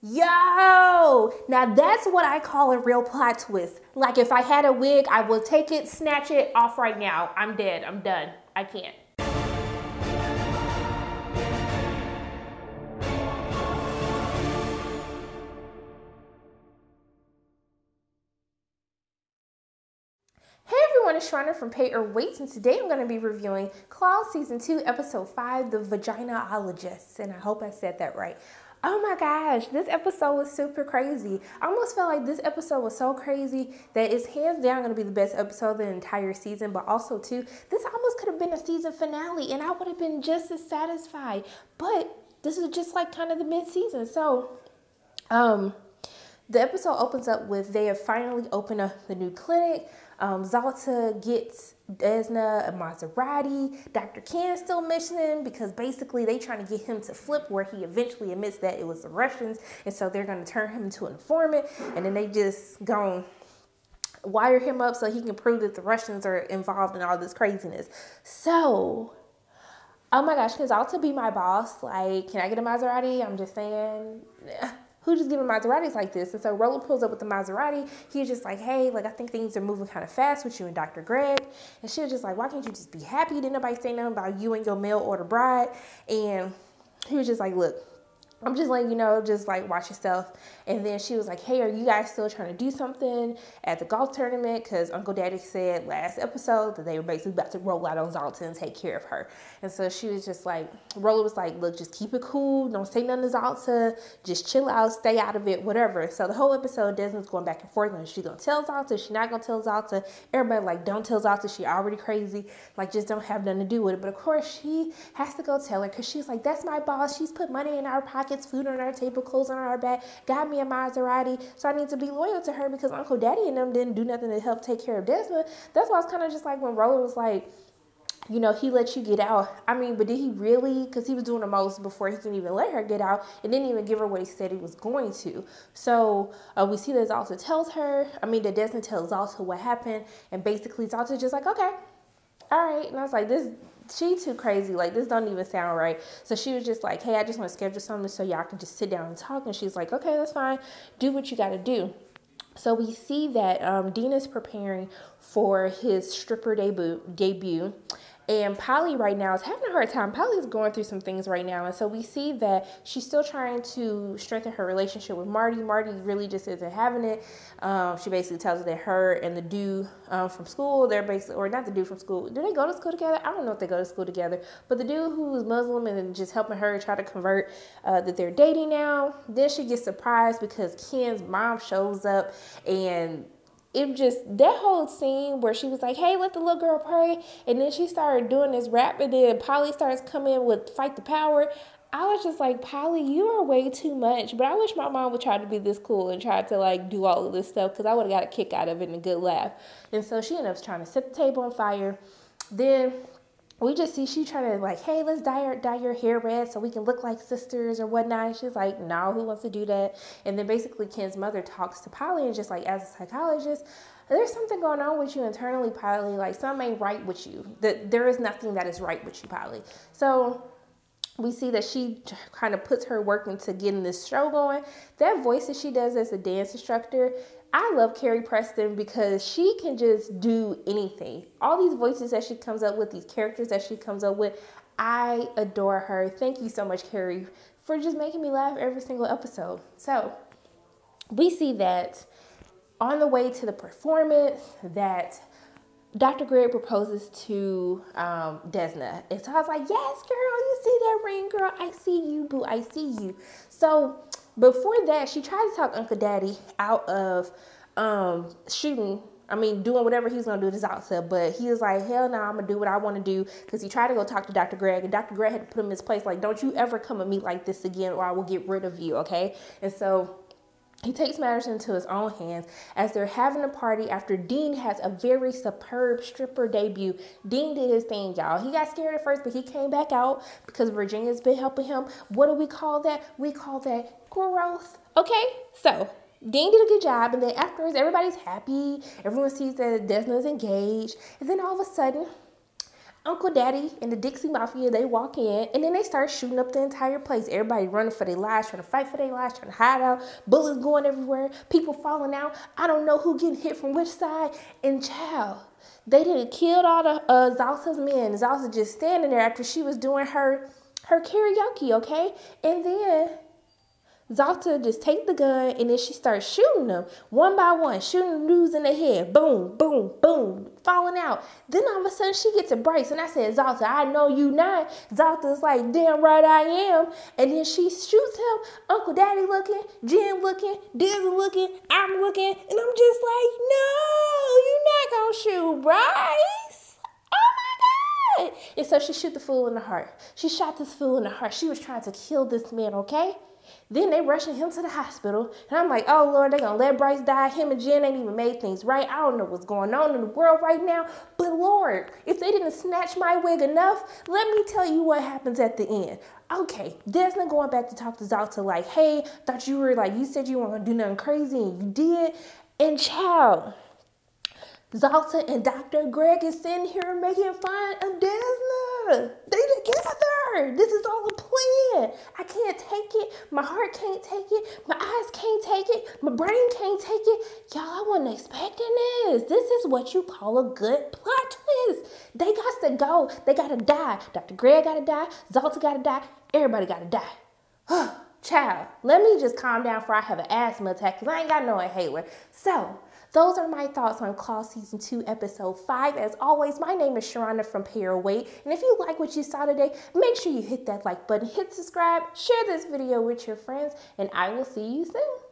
Yo, now that's what I call a real plot twist. Like if I had a wig, I will take it, snatch it off right now. I'm dead. I'm done. I can't. Hey everyone, it's Shriner from Pay or Wait, and today I'm going to be reviewing Claws Season 2, Episode 5, The Vaginaologist, and I hope I said that right. Oh my gosh, this episode was super crazy. I almost felt like this episode was so crazy that it's hands down going to be the best episode of the entire season, but also too, this almost could have been a season finale and I would have been just as satisfied, but this is just like kind of the mid-season. So, the episode opens up with they have finally opened up the new clinic. Zalta gets Desna a Maserati. Dr. Ken still mentioning because basically they trying to get him to flip where he eventually admits that it was the Russians. And so they're going to turn him into an informant. And then they just go wire him up so he can prove that the Russians are involved in all this craziness. So, oh my gosh, can Zalta be my boss? Like, can I get a Maserati? I'm just saying, who just giving Maseratis like this? And so Rolo pulls up with the Maserati. He's just like, hey, like, I think things are moving kind of fast with you and Dr. Greg. And she was just like, why can't you just be happy? Didn't nobody say nothing about you and your mail order bride? And he was just like, look, I'm just letting you know, just like watch yourself. And then she was like, hey, are you guys still trying to do something at the golf tournament? Because Uncle Daddy said last episode that they were basically about to roll out on Zalta and take care of her. And so she was just like, Rolla was like, look, just keep it cool. Don't say nothing to Zalta. Just chill out, stay out of it, whatever. So the whole episode, Desmond's going back and forth. Is she going to tell Zalta? Is she not going to tell Zalta? Everybody like, don't tell Zalta. She already crazy. Like, just don't have nothing to do with it. But of course, she has to go tell her because she's like, that's my boss. She's put money in our pockets, food on our table, clothes on our back, got me a Maserati. So I need to be loyal to her because Uncle Daddy and them didn't do nothing to help take care of Desmond. That's why it's kind of just like when Roller was like, you know, he let you get out. I mean, but did he really? Because he was doing the most before he can even let her get out and didn't even give her what he said he was going to. So we see that Zalta tells her, that Desmond tells Zalta what happened. And basically Zalta's just like, okay, all right. And I was like, she too crazy. Like, this don't even sound right. So she was just like, hey, I just want to schedule something so y'all can just sit down and talk. And she's like, okay, that's fine. Do what you got to do. So we see that Dean is preparing for his stripper debut. And Polly right now is having a hard time. Polly's going through some things right now. And so we see that she's still trying to strengthen her relationship with Marty. Marty really just isn't having it. She basically tells her that her and the dude from school, they're basically, or not the dude from school. Do they go to school together? I don't know if they go to school together. But the dude who's Muslim and just helping her try to convert, that they're dating now. Then she gets surprised because Ken's mom shows up and it just, that whole scene where she was like, hey, let the little girl pray. And then she started doing this rap. And then Polly starts coming with Fight the Power. I was just like, Polly, you are way too much. But I wish my mom would try to be this cool and try to like do all of this stuff because I would have got a kick out of it and a good laugh. And so she ended up trying to set the table on fire. Then we just see she trying to like, hey, let's dye your hair red so we can look like sisters or whatnot. And she's like, no, who wants to do that? And then basically Ken's mother talks to Polly and just like, as a psychologist, there's something going on with you internally, Polly. Like, something ain't right with you. There is nothing that is right with you, Polly. So we see that she kind of puts her work into getting this show going. That voice that she does as a dance instructor, I love Carrie Preston because she can just do anything. All these voices that she comes up with, these characters that she comes up with, I adore her. Thank you so much, Carrie, for just making me laugh every single episode. So we see that on the way to the performance that Dr. Greg proposes to Desna. And so I was like, yes, girl, you see that ring, girl? I see you, boo. I see you. So before that, she tried to talk Uncle Daddy out of doing whatever he's going to do to Zalta. But he was like, hell no, I'm going to do what I want to do. Because he tried to go talk to Dr. Greg. And Dr. Greg had to put him in his place. Like, don't you ever come at me like this again or I will get rid of you, okay? And so he takes matters into his own hands as they're having a party after Dean has a very superb stripper debut. Dean did his thing, y'all. He got scared at first, but he came back out because Virginia's been helping him. What do we call that? We call that growth. Okay, so Dean did a good job, and then afterwards, everybody's happy. Everyone sees that Desna's engaged, and then all of a sudden, Uncle Daddy and the Dixie Mafia, they walk in and then they start shooting up the entire place. Everybody running for their lives, trying to fight for their lives, trying to hide out. Bullets going everywhere. People falling out. I don't know who getting hit from which side. And child, they didn't kill all the Zalta's men. Zalta just standing there after she was doing her karaoke, okay? And then Zalta just take the gun and then she starts shooting them one by one, shooting dudes in the head. Boom, boom, boom, falling out. Then all of a sudden she gets a Bryce and I said, Zalta, I know you not. Zalta's like, damn right I am. And then she shoots him. Uncle Daddy looking, Jen looking, Dizzy looking, I'm looking. And I'm just like, no, you're not going to shoot Bryce. Oh my God. And so she shoot the fool in the heart. She shot this fool in the heart. She was trying to kill this man, okay? Then they rushing him to the hospital. And I'm like, oh, Lord, they're going to let Bryce die. Him and Jen ain't even made things right. I don't know what's going on in the world right now. But, Lord, if they didn't snatch my wig enough, let me tell you what happens at the end. Okay, Desna going back to talk to Zalta like, hey, thought you were like, you said you weren't going to do nothing crazy and you did. And, child, Zalta and Dr. Greg is sitting here making fun of Desna. They together. This is all a plan. I can't take it. My heart can't take it. My eyes can't take it. My brain can't take it. Y'all, I wasn't expecting this. This is what you call a good plot twist. They got to go. They got to die. Dr. Greg got to die. Zalta got to die. Everybody got to die. Child, let me just calm down before I have an asthma attack because I ain't got no inhaler. So, those are my thoughts on Claw Season 2, Episode 5. As always, my name is Sharronda from Pair Weight. And if you like what you saw today, make sure you hit that like button, hit subscribe, share this video with your friends, and I will see you soon.